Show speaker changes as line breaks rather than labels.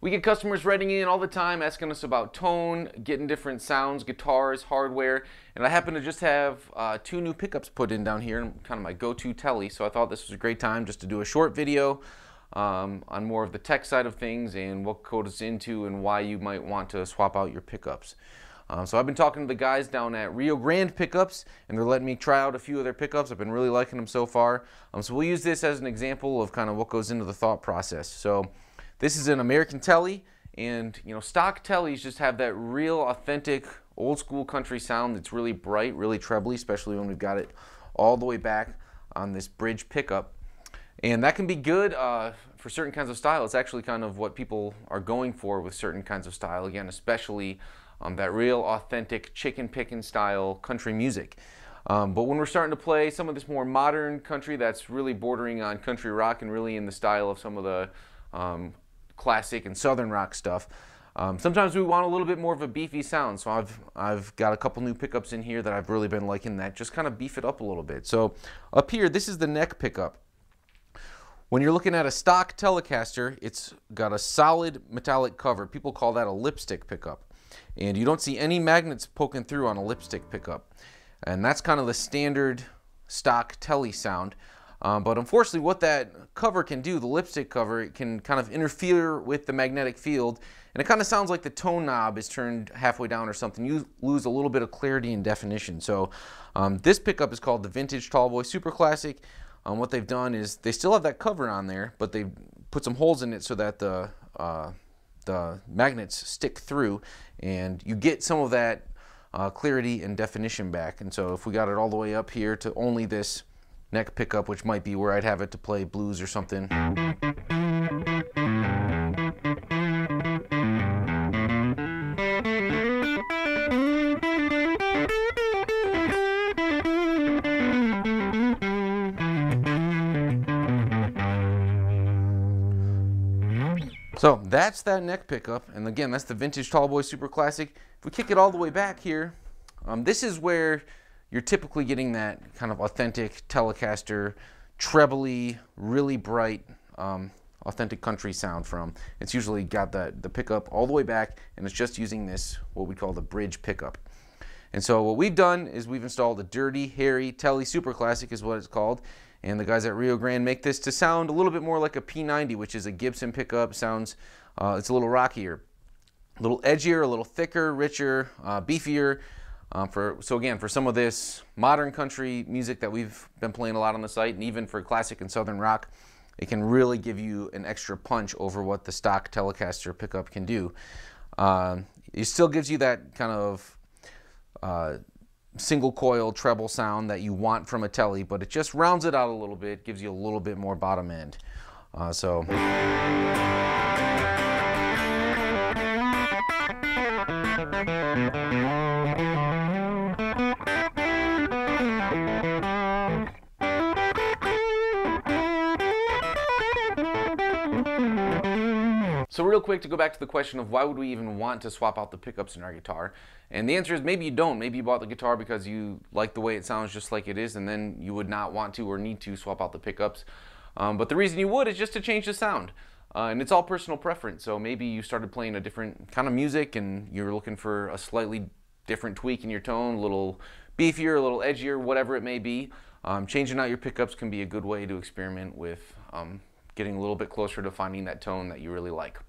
We get customers writing in all the time asking us about tone, getting different sounds, guitars, hardware, and I happen to just have two new pickups put in down here, kind of my go-to telly, so I thought this was a great time just to do a short video on more of the tech side of things and what goes into and why you might want to swap out your pickups. So I've been talking to the guys down at Rio Grande Pickups, and they're letting me try out a few of their pickups. I've been really liking them so far. So we'll use this as an example of kind of what goes into the thought process. So this is an American telly, and stock tellies just have that real authentic old school country sound that's really bright, really trebly, especially when we've got it all the way back on this bridge pickup. And that can be good for certain kinds of style. It's actually kind of what people are going for with certain kinds of style, again, especially that real authentic chicken picking style country music. But when we're starting to play some of this more modern country that's really bordering on country rock and really in the style of some of the classic and southern rock stuff, sometimes we want a little bit more of a beefy sound. So I've got a couple new pickups in here that I've really been liking that just kind of beef it up a little bit. So up here, this is the neck pickup. When you're looking at a stock Telecaster, it's got a solid metallic cover. People call that a lipstick pickup. And you don't see any magnets poking through on a lipstick pickup. And that's kind of the standard stock telly sound. But unfortunately, what that cover can do, the lipstick cover, it can kind of interfere with the magnetic field, and it kind of sounds like the tone knob is turned halfway down or something. You lose a little bit of clarity and definition. So this pickup is called the Vintage Tallboy Super Classic. What they've done is they still have that cover on there, but they've put some holes in it so that the magnets stick through, and you get some of that clarity and definition back. And so if we got it all the way up here to only this neck pickup, which might be where I'd have it to play blues or something. So that's that neck pickup, and again, that's the Vintage Tallboy Super Classic. If we kick it all the way back here, this is where you're typically getting that kind of authentic Telecaster, trebly, really bright, authentic country sound from. It's usually got the pickup all the way back, and it's just using this, what we call the bridge pickup. And so what we've done is we've installed a Dirty Harry Telly Super Classic is what it's called. And the guys at Rio Grande make this to sound a little bit more like a P90, which is a Gibson pickup. Sounds, it's a little rockier, a little edgier, a little thicker, richer, beefier. So again, for some of this modern country music that we've been playing a lot on the site, and even for classic and southern rock, it can really give you an extra punch over what the stock Telecaster pickup can do. It still gives you that kind of single coil treble sound that you want from a telly, but it just rounds it out a little bit, gives you a little bit more bottom end. So real quick, to go back to the question of why would we even want to swap out the pickups in our guitar, and the answer is maybe you don't. Maybe you bought the guitar because you like the way it sounds just like it is, and then you would not want to or need to swap out the pickups. But the reason you would is just to change the sound. And it's all personal preference. So maybe you started playing a different kind of music and you're looking for a slightly different tweak in your tone, a little beefier, a little edgier, whatever it may be. Changing out your pickups can be a good way to experiment with getting a little bit closer to finding that tone that you really like.